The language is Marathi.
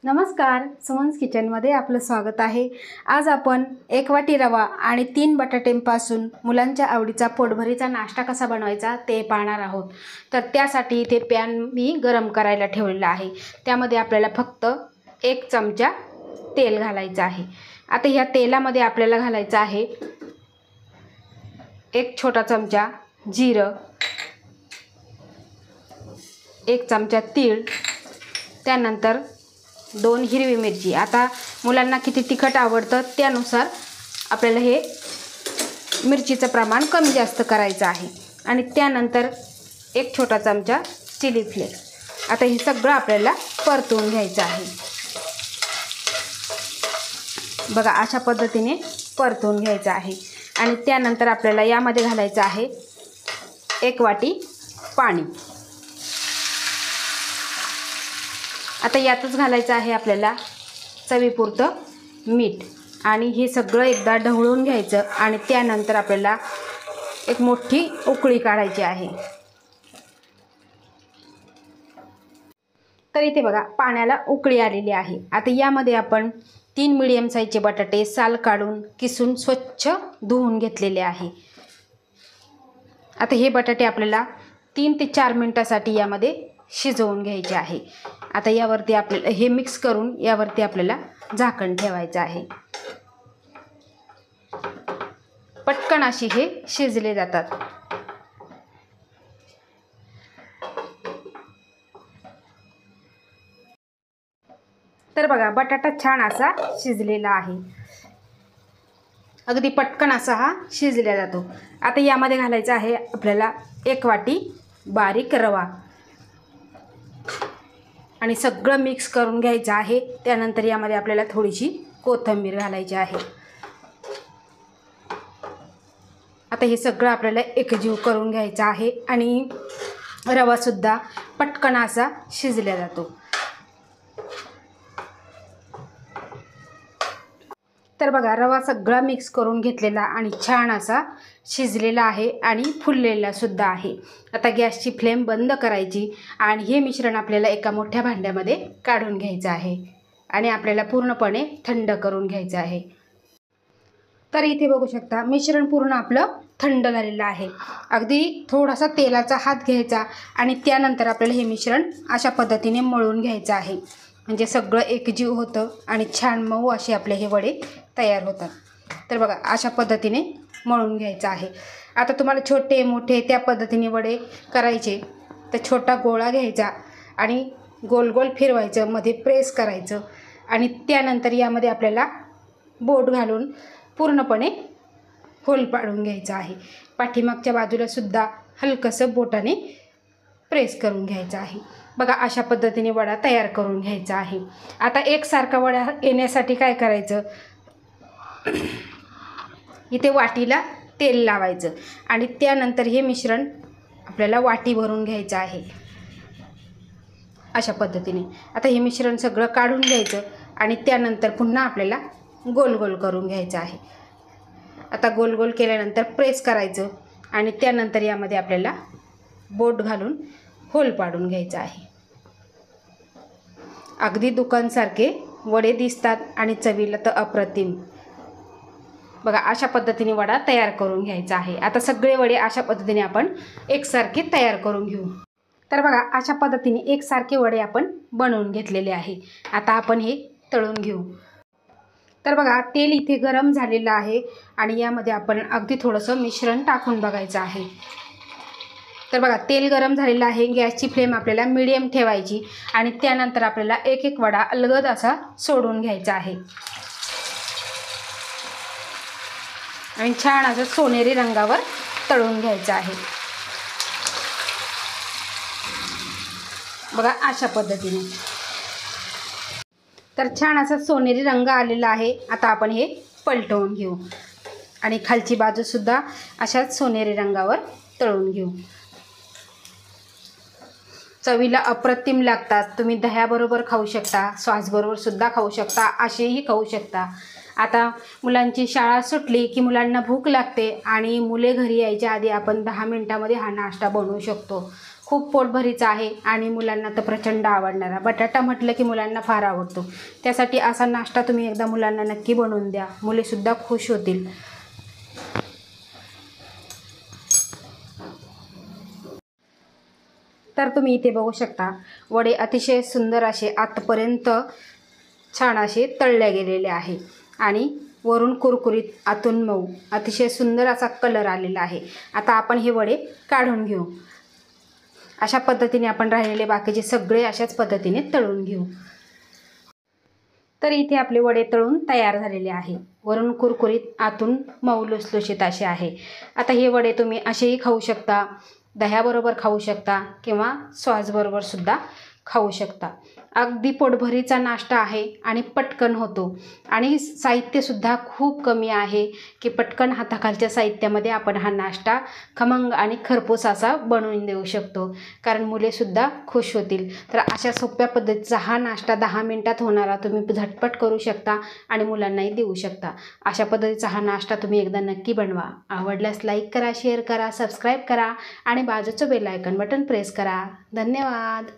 नमस्कार, सुमन्स किचनमध्ये आपलं स्वागत आहे। आज आपण 1 वाटी रवा आणि 3 बटाट्यांपासून मुलांच्या आवडीचा पोटभरीचा नाश्ता कसा बनवायचा ते पाहणार आहोत। तर त्यासाठी इथे पॅन मी गरम करायला ठेवलेला आहे। त्यामध्ये आपल्याला फक्त 1 चमचा तेल घालायचं आहे। आता ह्या तेलामध्ये आपल्याला घालायचं आहे 1 छोटा चमचा जिरं, 1 चमचा तीळ, त्यानंतर 2 हिरवी मिरची। आता मुलांना किती तिखट आवडतं त्यानुसार आपल्याला हे मिरचीचं प्रमाण कमी जास्त करायचं आहे। आणि त्यानंतर 1 छोटा चमचा चिली फ्लेक्स। आता हे सगळं आपल्याला परतून घ्यायचं आहे। बघा अशा पद्धतीने परतून घ्यायचं आहे। आणि त्यानंतर आपल्याला यामध्ये घालायचं आहे 1 वाटी पाणी। आता यातच घालायचं आहे आपल्याला चवीपुरतं मीठ आणि हे सगळं एकदा ढवळून घ्यायचं। आणि त्यानंतर आपल्याला एक मोठी उकळी काढायची आहे। तर इथे बघा पाण्याला उकळी आलेली आहे। आता यामध्ये आपण 3 मीडियम साईजचे बटाटे साल काढून किसून स्वच्छ धुवून घेतलेले आहे। आता हे बटाटे आपल्याला 3 ते 4 मिनिटांसाठी यामध्ये शिजवून घ्यायचे आहे। आता यावरती आपल्याला हे मिक्स करून यावरती आपल्याला झाकण ठेवायचं आहे। पटकन अशी हे शिजले जातात। तर बघा बटाटा छान असा शिजलेला आहे। अगदी पटकन असा हा शिजला जातो। आता यामध्ये घालायचं आहे आपल्याला 1 वाटी बारीक रवा आणि सगळं मिक्स करून घ्यायचं आहे। त्यानंतर यामध्ये आपल्याला थोडीशी कोथिंबीर घालायची आहे। आता हे सगळं आपल्याला एकजीव करून घ्यायचं आहे आणि रवा सुद्धा पटकन असा शिजला जातो। तर बघा रवा सगळा मिक्स करून घेतलेला आणि छान असा शिजलेला आहे आणि फुललेला सुद्धा आहे। आता गॅसची फ्लेम बंद करायची आणि हे मिश्रण आपल्याला एका मोठ्या भांड्यामध्ये काढून घ्यायचं आहे आणि आपल्याला पूर्णपणे थंड करून घ्यायचं आहे। तर इथे बघू शकता मिश्रण पूर्ण आपलं थंड झालेलं आहे। अगदी थोडासा तेलाचा हात घ्यायचा आणि त्यानंतर आपल्याला हे मिश्रण अशा पद्धतीने मळून घ्यायचं आहे। म्हणजे सगळं एकजीव होतं आणि छान मऊ असे आपले हे वडे तयार होतात। तर बघा अशा पद्धतीने मळून घ्यायचं आहे। आता तुम्हाला छोटे मोठे त्या पद्धतीने वडे करायचे तर छोटा गोळा घ्यायचा आणि गोल गोल फिरवायचं, मध्ये प्रेस करायचं आणि त्यानंतर यामध्ये आपल्याला बोट घालून पूर्णपणे होल पाडून घ्यायचं आहे। पाठीमागच्या बाजूला सुद्धा हलकंसं बोटाने प्रेस करून घ्यायचं आहे। बघा अशा पद्धतीने वडा तयार करून घ्यायचा आहे। आता एकसारखा वडा येण्यासाठी काय करायचं, इथे वाटीला तेल लावायचं आणि त्यानंतर हे मिश्रण आपल्याला वाटी भरून घ्यायचं आहे अशा पद्धतीने। आता हे मिश्रण सगळं काढून घ्यायचं आणि त्यानंतर पुन्हा आपल्याला गोल गोल करून घ्यायचं आहे। आता गोल गोल केल्यानंतर प्रेस करायचं आणि त्यानंतर यामध्ये आपल्याला बोट घालून होल पाडून घ्यायचं आहे। अगदी दुकानसारखे वडे दिसतात आणि चवीला तर अप्रतिम। बघा अशा पद्धतीने वडा तयार करून घ्यायचा आहे। आता सगळे वडे अशा पद्धतीने आपण एकसारखे तयार करून घेऊ। तर बघा अशा पद्धतीने एकसारखे वडे आपण बनवून घेतलेले आहे। आता आपण हे तळून घेऊ। तर बघा तेल इथे गरम झालेलं आहे आणि यामध्ये आपण अगदी थोडंसं मिश्रण टाकून बघायचं आहे। तर बघा तेल गरम झालेलं आहे। गॅसची फ्लेम आपल्याला मीडियम ठेवायची आणि त्यानंतर आपल्याला एक एक वडा अलगद असा सोडून घ्यायचा आहे आणि छान असं सोनेरी रंगावर तळून घ्यायचं आहे। बघा अशा पद्धतीने तर छान असा सोनेरी रंग आलेला आहे। आता आपण हे पलटवून घेऊ आणि खालची बाजूसुद्धा अशाच सोनेरी रंगावर तळून घेऊ। चवीला अप्रतिम लागतात। तुम्ही दह्याबरोबर खाऊ शकता, सॉसबरोबर सुद्धा खाऊ शकता, असेही खाऊ शकता। आता मुलांची शाळा सुटली की मुलांना भूक लागते आणि मुले घरी यायच्या आधी आपण 10 मिनिटांमध्ये हा नाश्ता बनवू शकतो। खूप पोटभरीचा आहे आणि मुलांना तर प्रचंड आवडणारा. बटाटा म्हटलं की मुलांना फार आवडतो. त्यासाठी असा नाश्ता तुम्ही एकदा मुलांना नक्की बनवून द्या, मुलेसुद्धा खुश होतील. तर तुम्ही इथे बघू शकता, वडे अतिशय सुंदर असे आतपर्यंत छान असे तळले गेलेले आहे आणि वरून कुरकुरीत आतून मऊ, अतिशय सुंदर असा कलर आलेला आहे. आता आपण हे वडे काढून घेऊ. अशा पद्धतीने आपण राहिलेले बाकीचे सगळे अशाच पद्धतीने तळून घेऊ. तर इथे आपले वडे तळून तयार झालेले आहे. वरून कुरकुरीत आतून मऊ लुसलुशीत असे आहे. आता हे वडे तुम्ही असेही खाऊ शकता, दह्याबरोबर खाऊ शकता किंवा सॉसबरोबर सुद्धा खाऊ शकता. अगदी पोटभरीचा नाश्ता आहे आणि पटकन होतो आणि साहित्यसुद्धा खूप कमी आहे की पटकन हाताखालच्या साहित्यामध्ये आपण हा नाश्ता खमंग आणि खरपूस असा बनवून देऊ शकतो, कारण मुलेसुद्धा खुश होतील. तर अशा सोप्या पद्धतीचा हा नाश्ता 10 मिनिटात होणारा तुम्ही झटपट करू शकता आणि मुलांनाही देऊ शकता. अशा पद्धतीचा हा नाश्ता तुम्ही एकदा नक्की बनवा. आवडल्यास लाईक करा, शेअर करा, सबस्क्राईब करा आणि बाजूचं बेल आयकॉन बटन प्रेस करा. धन्यवाद.